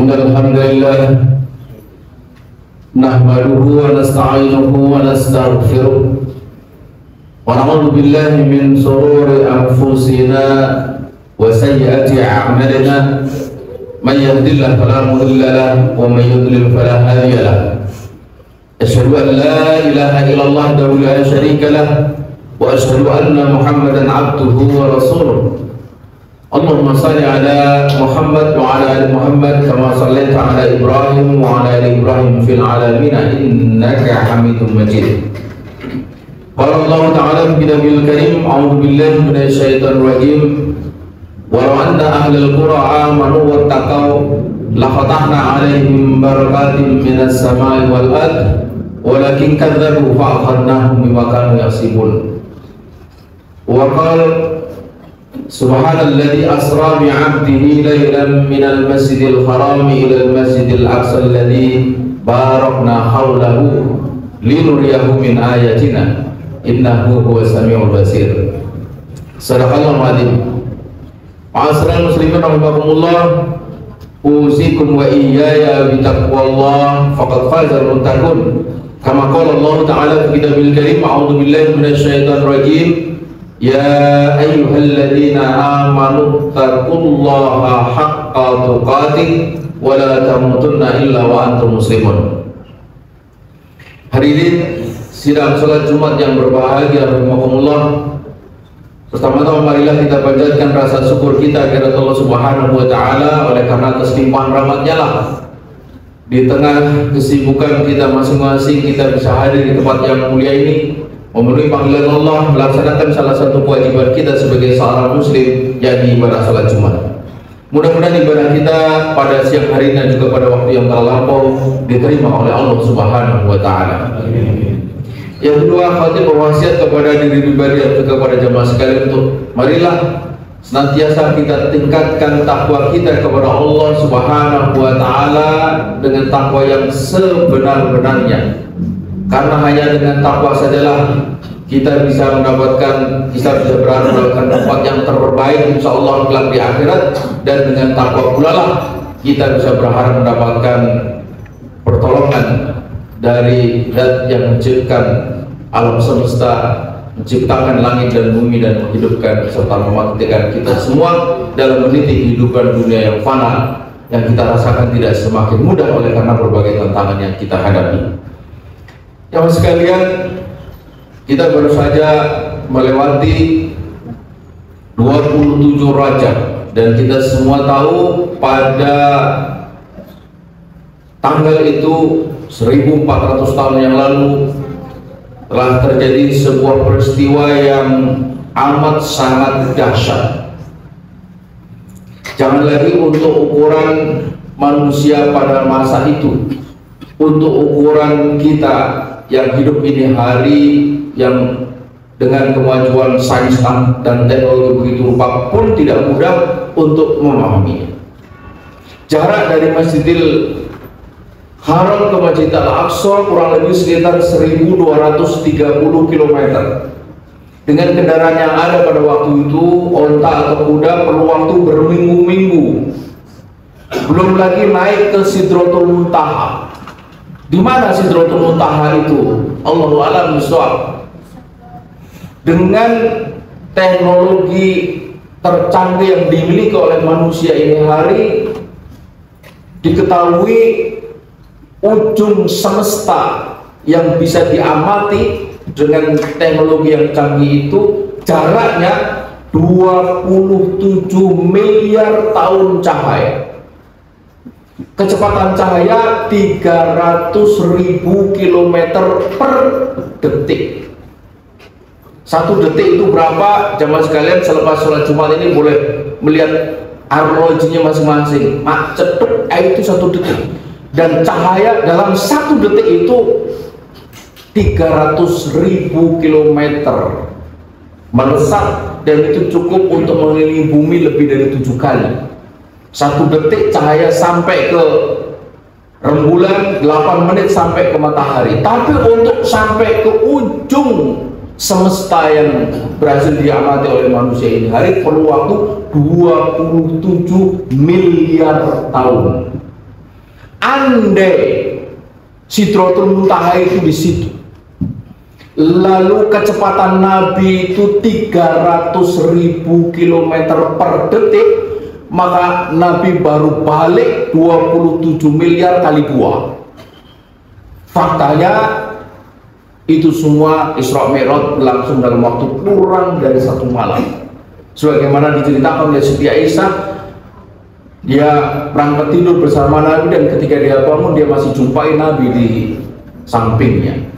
إن الحمد لله نحمده ونستعينه ونستغفره ونعوذ بالله من شرور أنفسنا وسيئات أعمالنا من يهد الله فلا مضل له ومن يضلل فلا هادي له أشهد أن لا إله إلا الله وحده لا شريك له وأشهد أن محمدا عبده ورسوله اللهم صل على محمد وعلى آل محمد كما صليت على إبراهيم وعلى آل إبراهيم في العالمين إنك حميد مجيد. قال الله تعالى في كتابه الكريم أعوذ بالله من الشيطان الرجيم ولو أن أهل القرى آمنوا واتقوا لفتحنا عليهم بركات من السماء والأرض ولكن كذبوا فأخذناهم بما كانوا يكسبون. وقال Subhanalladzi asra bi'abdihi laylan minal masjidil haram ila al-masjidil aqsa alladzi barakna hawlahu linuriyahu min ayatina innahu huwas samiul basir. Sadaqallahul azim. Ma'asyiral muslimin rahimakumullah, usikum wa iyaya bitaqwallah faqad fazal muttaqun. Kama qala Allah Ta'ala fi kitabil karim, a'udzu billahi minasyaitonir rajim. Ya ayyuhalladzina amanu taqullaha haqqa tuqatih wa la tamutunna illa wa antum muslimun. Hadirin sidang salat Jumat yang berbahagia rahimakumullah, pertama-tama marilah kita panjatkan rasa syukur kita kepada Allah Subhanahu wa taala oleh karena kelimpahan rahmat-Nya lah di tengah kesibukan kita masing-masing kita bisa hadir di tempat yang mulia ini, memenuhi panggilan Allah, melaksanakan salah satu kewajiban kita sebagai seorang muslim, yakni ibadah salat Jumat. Mudah-mudahan ibadah kita pada siang hari dan juga pada waktu yang telah lampau diterima oleh Allah Subhanahu wa taala. Yang kedua, khatib berwasiat kepada diri pribadi dan juga kepada jamaah sekalian untuk marilah senantiasa kita tingkatkan takwa kita kepada Allah Subhanahu wa taala dengan takwa yang sebenar-benarnya. Karena hanya dengan takwa sajalah kita bisa mendapatkan, kita bisa berada mendapatkan tempat yang terbaik insya Allah kelak di akhirat, dan dengan takwa pula lah kita bisa berharap mendapatkan pertolongan dari Zat yang menciptakan alam semesta, menciptakan langit dan bumi dan menghidupkan serta mematikan kita semua dalam meniti kehidupan dunia yang fana yang kita rasakan tidak semakin mudah oleh karena berbagai tantangan yang kita hadapi. Yang sekalian, kita baru saja melewati 27 Rajab dan kita semua tahu pada tanggal itu 1400 tahun yang lalu telah terjadi sebuah peristiwa yang amat sangat dahsyat. Jangan lagi untuk ukuran manusia pada masa itu, untuk ukuran kita yang hidup ini hari yang dengan kemajuan sains dan teknologi begitu rupa pun tidak mudah untuk memahaminya. Jarak dari Masjidil Haram ke Masjid Al-Aqsa kurang lebih sekitar 1230 km. Dengan kendaraan yang ada pada waktu itu, onta atau kuda, perlu waktu berminggu-minggu. Belum lagi naik ke Sidratul Muntaha. Di mana Sidratul Muntaha itu? Allahu a'lam bishawab. Dengan teknologi tercanggih yang dimiliki oleh manusia ini hari, diketahui ujung semesta yang bisa diamati dengan teknologi yang canggih itu jaraknya 27 miliar tahun cahaya. Kecepatan cahaya 300.000 km per detik. Satu detik itu berapa? Jamaah sekalian, selepas sholat Jumat ini boleh melihat arlojinya masing-masing. Mak cetuk, itu satu detik. Dan cahaya dalam satu detik itu 300.000 km melesat, dan itu cukup untuk mengelilingi bumi lebih dari 7 kali. Satu detik cahaya sampai ke rembulan, 8 menit sampai ke matahari. Tapi untuk sampai ke ujung semesta yang berhasil diamati oleh manusia ini hari perlu waktu 27 miliar tahun. andai Sidratul Muntaha itu di situ, lalu kecepatan Nabi itu 300.000 km per detik, maka Nabi baru balik 27 miliar kali 2. Faktanya itu semua Isra Mi'raj berlangsung dalam waktu kurang dari 1 malam. Sebagaimana diceritakan oleh Siti Aisyah, dia berangkat tidur bersama Nabi dan ketika dia bangun dia masih jumpai Nabi di sampingnya.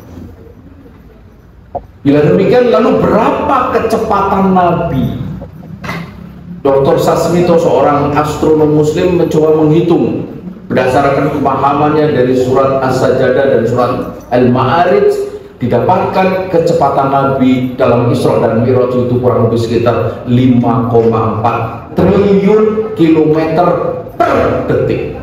Bila demikian, lalu berapa kecepatan Nabi? Dr. Sasmito, seorang astronom muslim, mencoba menghitung berdasarkan pemahamannya dari surat As-Sajdah dan surat Al-Ma'arij. Didapatkan kecepatan Nabi dalam Isra dan Mi'raj itu kurang lebih sekitar 5,4 triliun kilometer per detik.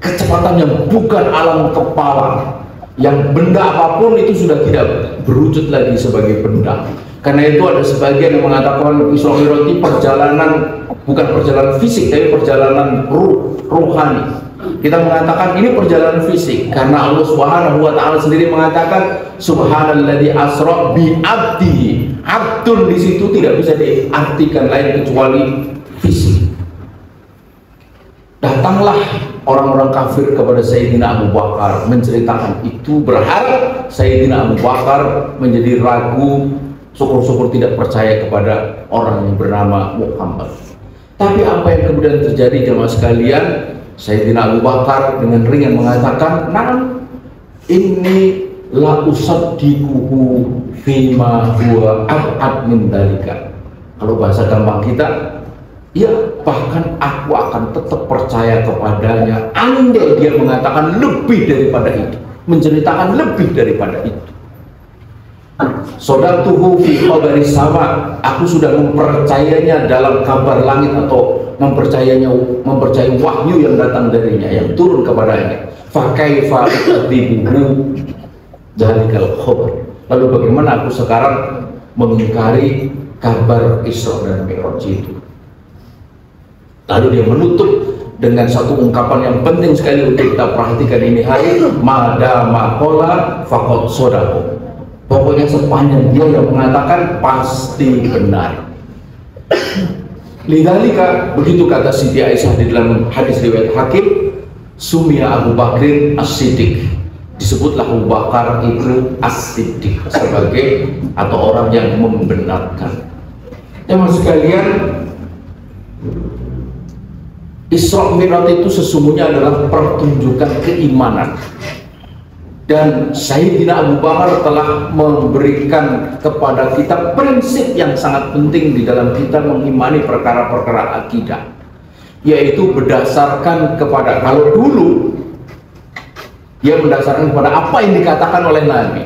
Kecepatan yang bukan alam kepala, yang benda apapun itu sudah tidak berwujud lagi sebagai benda. Karena itu ada sebagian yang mengatakan Isra Mi'raj itu perjalanan, bukan perjalanan fisik, tapi perjalanan rohani. Kita mengatakan ini perjalanan fisik karena Allah Subhanahu wa taala sendiri mengatakan subhanalladzi asra bi abdihi. Abdun di situ tidak bisa diartikan lain kecuali fisik. Datanglah orang-orang kafir kepada Sayyidina Abu Bakar menceritakan itu, berharap Sayyidina Abu Bakar menjadi ragu, syukur-syukur tidak percaya kepada orang yang bernama Muhammad. Tapi apa yang kemudian terjadi jemaah sekalian? Sayyidina Abu Bakar dengan ringan mengatakan, "Nah, ini la usaddiquhu fima huwa ab'ad min dalika." Kalau bahasa gampang kita, ya bahkan aku akan tetap percaya kepadanya andai dia mengatakan lebih daripada itu, menceritakan lebih daripada itu. Sodaqtuhu fi khabari sama, aku sudah mempercayainya dalam kabar langit atau mempercayai wahyu yang datang darinya, yang turun kepadanya. Fa kaifa ukadzibuhu dzalikal khabar. Lalu bagaimana aku sekarang mengingkari kabar Isra dan Mi'raj itu? Lalu dia menutup dengan satu ungkapan yang penting sekali untuk kita perhatikan ini hari, madama qala faqad shadaqa. Pokoknya sepanjang dia yang mengatakan pasti benar. Lidzalika, begitu kata Siti Aisyah di dalam hadis riwayat Hakim, sumia Abu Bakrin As-Siddiq, disebutlah Abu Bakar itu As-Siddiq sebagai atau orang yang membenarkan. Teman sekalian, Isra Mi'raj itu sesungguhnya adalah pertunjukan keimanan. Dan Sayyidina Abu Bakar telah memberikan kepada kita prinsip yang sangat penting di dalam kita mengimani perkara-perkara akidah, yaitu berdasarkan kepada, kalau dulu dia berdasarkan kepada apa yang dikatakan oleh Nabi.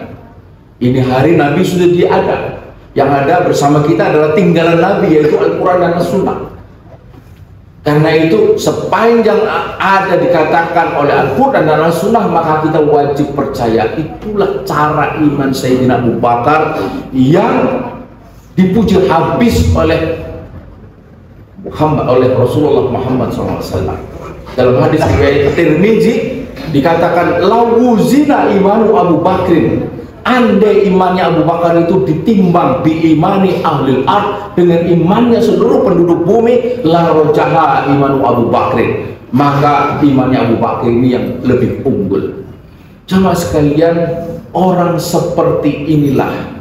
Ini hari Nabi sudah ada, yang ada bersama kita adalah tinggalan Nabi, yaitu Al-Quran dan As-Sunnah. Karena itu sepanjang ada dikatakan oleh Al-Quran dan As-Sunnah, maka kita wajib percaya. Itulah cara iman Sayyidina Abu Bakar yang dipuji habis oleh Rasulullah Muhammad SAW. Dalam hadis riwayat Tirmizi dikatakan, lawuzina imanu Abu Bakrin, andai imannya Abu Bakar itu ditimbang bi imani ahlil ard, dengan imannya seluruh penduduk bumi, la rojaha imanu Abu Bakrin, maka imannya Abu Bakar ini yang lebih unggul. Jamaah sekalian, orang seperti inilah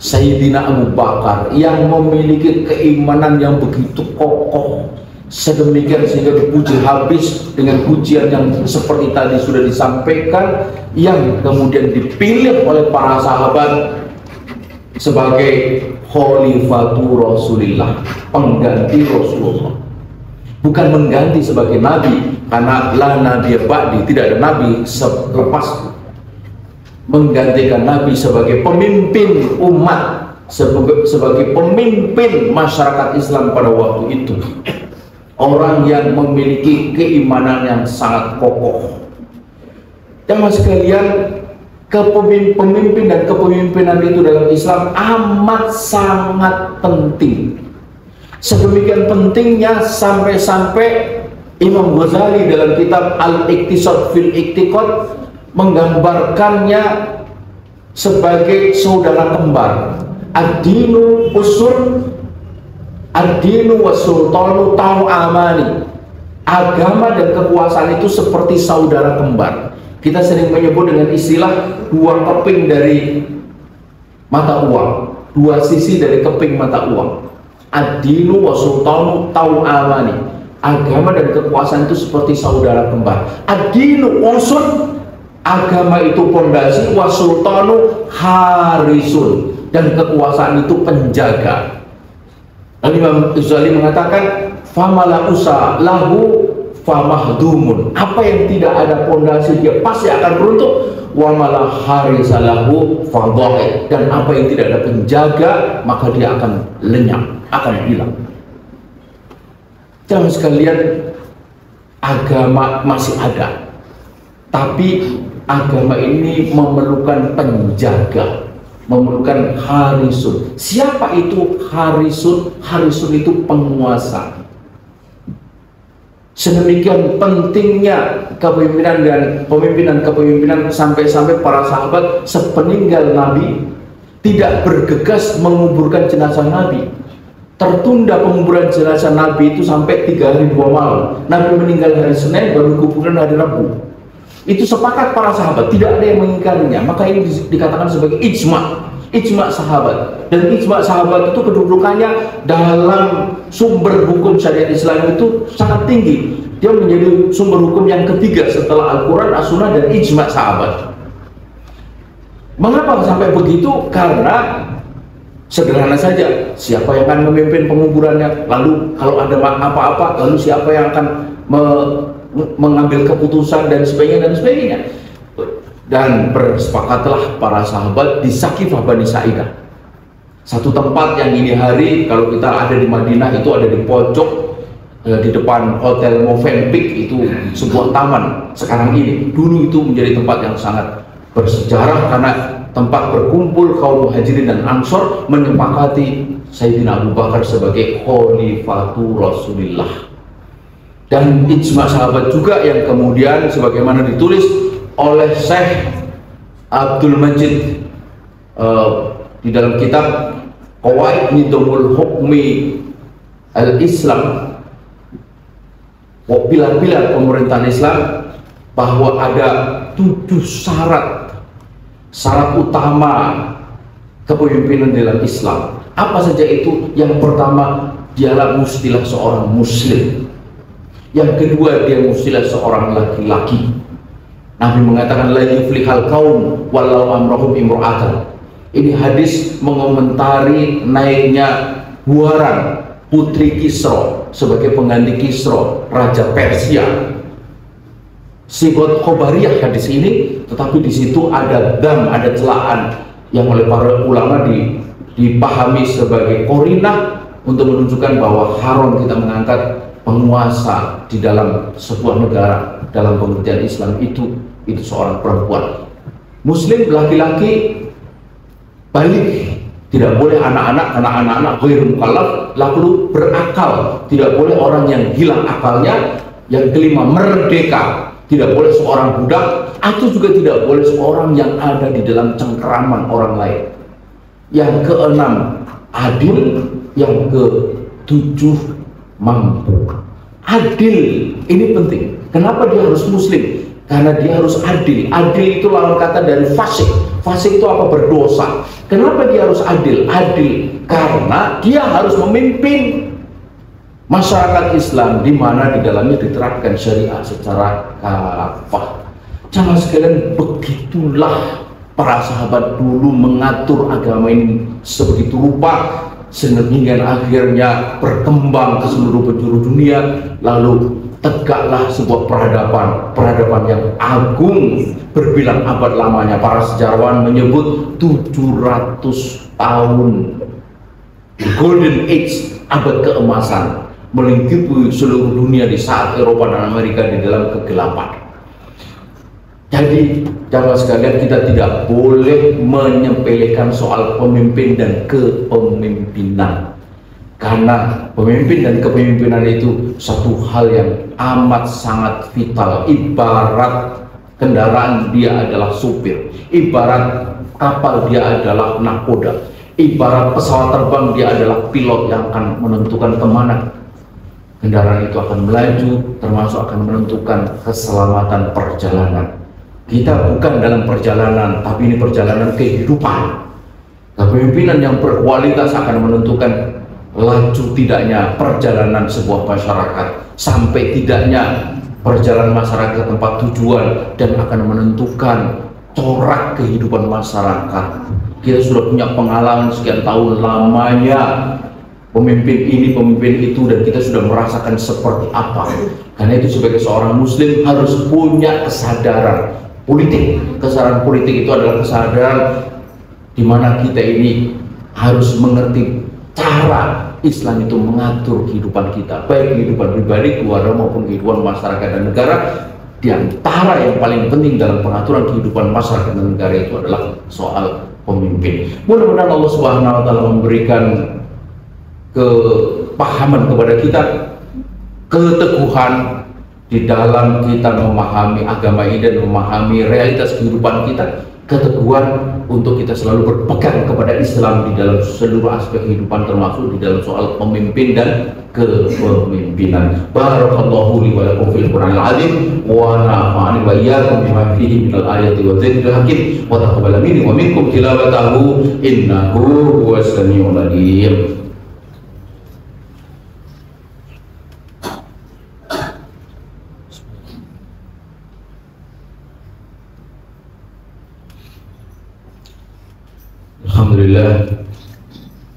Sayyidina Abu Bakar yang memiliki keimanan yang begitu kokoh, sedemikian sehingga dipuji habis dengan pujian yang seperti tadi sudah disampaikan, yang kemudian dipilih oleh para sahabat sebagai khalifatu Rasulillah, pengganti Rasulullah. Bukan mengganti sebagai nabi, karena la nabiya ba'di, tidak ada nabi selepas. Menggantikan nabi sebagai pemimpin umat, sebagai pemimpin masyarakat Islam pada waktu itu. Orang yang memiliki keimanan yang sangat kokoh. Jamaah sekalian, pemimpin dan kepemimpinan itu dalam Islam amat sangat penting. Sedemikian pentingnya sampai-sampai Imam Ghazali dalam kitab Al-Iqtisad fil Iqtiqad menggambarkannya sebagai saudara kembar. Ad-dinu usul, ad-dinu was-sultanu tau'amani. Agama dan kekuasaan itu seperti saudara kembar. Kita sering menyebut dengan istilah dua keping dari mata uang, dua sisi dari keping mata uang. Ad-dinu was-sultanu tau'amani. Agama dan kekuasaan itu seperti saudara kembar. Ad-dinu usul, agama itu pondasi, wasultanu harisun, dan kekuasaan itu penjaga. Lalu Imam Ghazali mengatakan, famala usa lahu famahdumun. Apa yang tidak ada pondasi dia pasti akan runtuh. Wa mala harisalahu fadha'i, dan apa yang tidak ada penjaga maka dia akan lenyap, akan hilang. Jangan sekalian, agama masih ada, tapi agama ini memerlukan penjaga, memerlukan harisun. Siapa itu harisun? Harisun itu penguasa. Sedemikian pentingnya kepemimpinan dan kepemimpinan sampai-sampai para sahabat sepeninggal Nabi tidak bergegas menguburkan jenazah Nabi. Tertunda penguburan jenazah Nabi itu sampai 3 hari 2 malam. Nabi meninggal hari Senin, baru dikuburkan hari Rabu. Itu sepakat para sahabat, tidak ada yang mengingkarinya. Maka ini dikatakan sebagai ijma sahabat. Dan ijma sahabat itu kedudukannya dalam sumber hukum syariat Islam itu sangat tinggi. Dia menjadi sumber hukum yang ketiga setelah Al-Quran, As-Sunnah, dan ijma sahabat. Mengapa sampai begitu? Karena sederhana saja, siapa yang akan memimpin penguburannya, lalu kalau ada apa-apa, lalu siapa yang akan mengambil keputusan dan sebagainya. Dan bersepakatlah para sahabat di Saqifah Bani Sa'idah, satu tempat yang ini hari kalau kita ada di Madinah itu ada di pojok di depan Hotel Movenpick, itu sebuah taman. Sekarang ini, dulu itu menjadi tempat yang sangat bersejarah karena tempat berkumpul kaum Muhajirin dan Ansor menyepakati Sayyidina Abu Bakar sebagai Khalifatul Rasulillah. Dan ijma sahabat juga yang kemudian sebagaimana ditulis oleh Syekh Abdul Majid di dalam kitab Qawaid Nidamul Hukmi Al-Islam, pilar-pilar pemerintahan Islam, bahwa ada 7 syarat utama kepemimpinan dalam Islam. Apa saja itu? Yang pertama, dialah mustilah seorang muslim. Yang kedua, dia mustilah seorang laki-laki. Nabi mengatakan la yuflihal qaum walau amrahum imra'atan. Ini hadis mengomentari naiknya Huaran putri Kisra sebagai pengganti Kisra raja Persia. Sigot khobariyah hadis ini, tetapi di situ ada dam, ada celaan yang oleh para ulama dipahami sebagai korinah untuk menunjukkan bahwa haram kita mengangkat penguasa di dalam sebuah negara. Dalam pengertian Islam itu seorang perempuan muslim, laki-laki balik, tidak boleh anak-anak, karena anak-anak ghairu mukallaf, lalu berakal, tidak boleh orang yang hilang akalnya. Yang kelima, merdeka, tidak boleh seorang budak, atau juga tidak boleh seorang yang ada di dalam cengkeraman orang lain. Yang keenam, adil. Yang ketujuh, mampu. Adil ini penting. Kenapa dia harus muslim? Karena dia harus adil. Adil itu lawan kata dari fasik. Fasik itu apa? Berdosa. Kenapa dia harus adil? Adil karena dia harus memimpin masyarakat Islam di mana di dalamnya diterapkan syariat secara kafah. Jangan sekalian, begitulah para sahabat dulu mengatur agama ini sebegitu rupa sehingga akhirnya berkembang ke seluruh penjuru dunia. Lalu tegaklah sebuah peradaban yang agung berbilang abad lamanya. Para sejarawan menyebut 700 tahun Golden Age, abad keemasan, melingkupi seluruh dunia di saat Eropa dan Amerika di dalam kegelapan. Jadi jamaah sekalian, kita tidak boleh menyepelekan soal pemimpin dan kepemimpinan, karena pemimpin dan kepemimpinan itu satu hal yang amat sangat vital. Ibarat kendaraan dia adalah supir, ibarat kapal dia adalah nakoda, ibarat pesawat terbang dia adalah pilot yang akan menentukan kemana kendaraan itu akan melaju, termasuk akan menentukan keselamatan perjalanan. Kita bukan dalam perjalanan, tapi ini perjalanan kehidupan. Kepemimpinan yang berkualitas akan menentukan laju tidaknya perjalanan sebuah masyarakat, sampai tidaknya perjalanan masyarakat ke tempat tujuan, dan akan menentukan corak kehidupan masyarakat. Kita sudah punya pengalaman sekian tahun lamanya, pemimpin ini, pemimpin itu, dan kita sudah merasakan seperti apa. Karena itu sebagai seorang muslim harus punya kesadaran politik. Kesadaran politik itu adalah kesadaran di mana kita ini harus mengerti cara Islam itu mengatur kehidupan kita, baik kehidupan pribadi, keluarga, maupun kehidupan masyarakat dan negara. Di antara yang paling penting dalam pengaturan kehidupan masyarakat dan negara itu adalah soal pemimpin. Mudah-mudahan Allah Subhanahu wa Ta'ala memberikan kepahaman kepada kita, keteguhan di dalam kita memahami agama ini dan memahami realitas kehidupan kita, keteguhan untuk kita selalu berpegang kepada Islam di dalam seluruh aspek kehidupan, termasuk di dalam soal pemimpin dan kepemimpinan. Barakallahu li wa lakum fil Qur'anil azim wa nafa'ani wa iyyakum bima fihi minal ayati wa dzikril hakim wa taqabbal minni wa minkum tilawatahu innahu huwas samiul alim.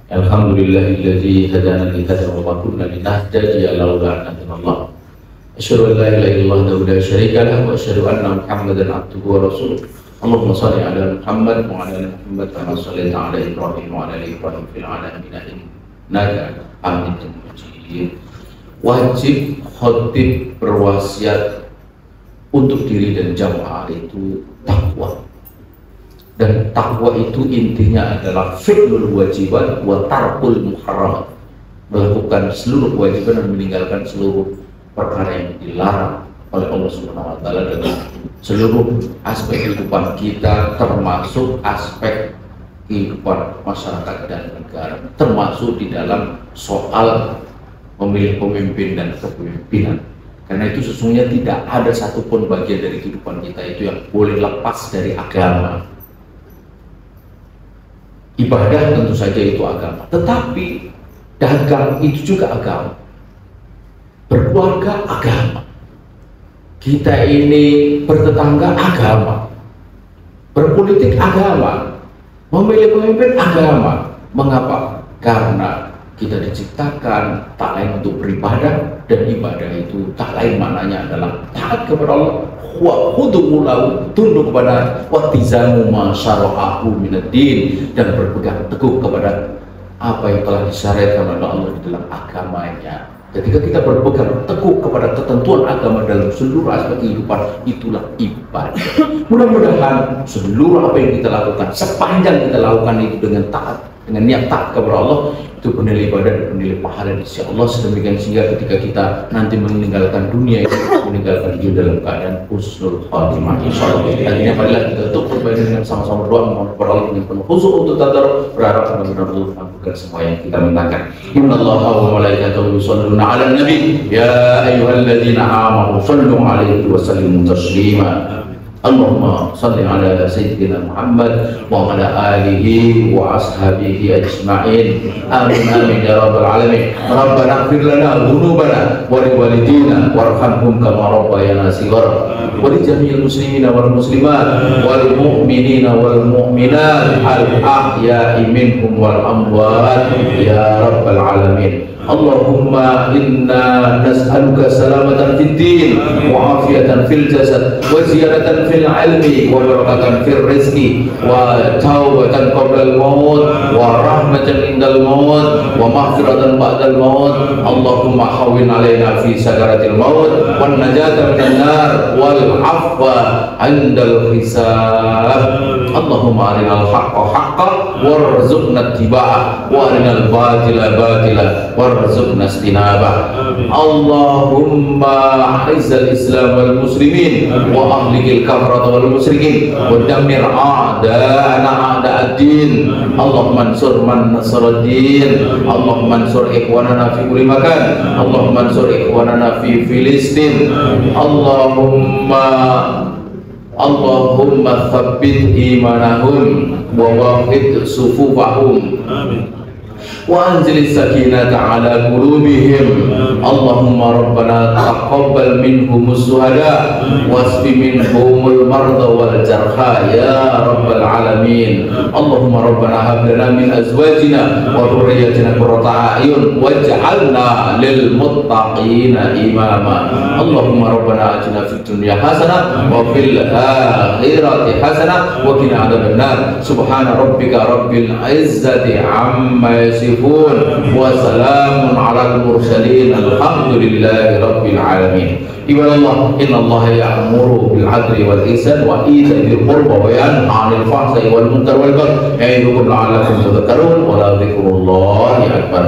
Alhamdulillahilladzi hadana li hadzal wa ma kunna linahtadiya laula an hadana Allah. Asyhadu an la ilaha illallah wa la syarika lahu wa asyhadu anna Muhammadan abduhu wa rasuluh. Allahumma shalli ala Muhammad wa ala ali Muhammad kama shallaita ala Ibrahim wa ala ali Ibrahim fil alamin innaka Hamidum Majid. Wajib khatib berwasiat untuk diri dan jamaah itu takwa. Dan takwa itu intinya adalah fi'lul wajibat wa tarkul muharramat, melakukan seluruh kewajiban dan meninggalkan seluruh perkara yang dilarang oleh Allah Subhanahu wa Ta'ala dalam seluruh aspek kehidupan kita, termasuk aspek kehidupan masyarakat dan negara, termasuk di dalam soal memilih pemimpin dan kepemimpinan. Karena itu sesungguhnya tidak ada satupun bagian dari kehidupan kita itu yang boleh lepas dari agama. Ibadah tentu saja itu agama, tetapi dagang itu juga agama, berkeluarga agama, kita ini bertetangga agama, berpolitik agama, memilih pemimpin agama. Mengapa? Karena kita diciptakan tak lain untuk beribadah, dan ibadah itu tak lain maknanya adalah taat kepada Allah, wa khudu'ulahu, tunduk kepada wattizamu ma syara'ahu minad-din, dan berpegang teguh kepada apa yang telah disyariatkan oleh Allah di dalam agamanya. Ketika kita berpegang teguh kepada ketentuan agama dalam seluruh aspek kehidupan, itulah ibadah. Mudah-mudahan seluruh apa yang kita lakukan, sepanjang kita lakukan itu dengan taat, dengan niat taat kepada Allah, itu bernilai ibadah dan bernilai pahala di sisi Allah. Sedemikian sehingga ketika kita nanti meninggalkan dunia ini, meninggalkan dia dalam keadaan husnul khatimah insyaallah. Akhirnya marilah kita tutup perbaiki dengan sama-sama berdoa memohon kepada Allah dengan penuh khusyuk untuk tadarruk, berharap benar-benar Allah mengabulkan semua yang kita mintakan. Innallaha wa malaikatahu yusholluna 'alan nabi ya ayyuhalladzina amanu shallu 'alaihi wa sallimu taslima. Allahumma salli ala sayyidina Muhammad wa ala alihi wa ashabihi ajma'in. Amin amin ya rabbal alamin. Rabbana ighfir lana dhunubana wa li walidina warhamhum kama rabbayana shighara wa li jami'il muslimina wal muslimat wal mu'minina wal mu'minat al ahya'i minhum wal amwat ya rabbal alamin. Allahumma inna nas'aluka salamatan fid din wa afiyatan fil jasad wa ziyadatan fil ilmi wa barakatan fil rizqi wa taubatan qabla al maut wa rahmatan indal maut wa maghfiratan ba'dal maut. Allahumma hawwin alaina fi sakaratil maut wan najata minan nar wal afwa indal hisab. Allahumma arinal haqqa haqqan warzuqna ittiba'ah wa arinal batila batila warzuqna istinabah. Allahumma a'izzal Islam wal muslimin wa ahlikil kafarata wal musyrikin wa dammir a'da'ana a'da'ad-din. Allahumma ansur man nasaraddin. Allahumma ansur ikhwanana fi kulli makan. Allahumma ansur ikhwanana fi Filistin. Allahumma thabbit imanahum wa wahid sufufahum. Amin. Wa anzilis sakinata ala qulubihim. Allahumma rabbana taqabbal minhumus syuhada wasfi minhumul marda wal jarha ya rabbal alamin. Allahumma rabbana hab lana min azwajina wa dhurriyyatina qurrata a'yun waj'alna lil muttaqina imama. Allahumma rabbana atina fid dunya hasanah wa fil akhirati hasanah wa qina adzabannar. Subhana rabbika rabbil izzati amma yasifun wa salamun alal mursalin alhamdulillahi rabbil alamin. Ibadallah, innallaha ya'muru bil 'adli wal ihsan wa ita'i dzil qurba wa yanha 'anil fahsya'i wal munkari wal baghi ya'idukum la'allakum tadhakkarun wa la dzikrullahi akbar.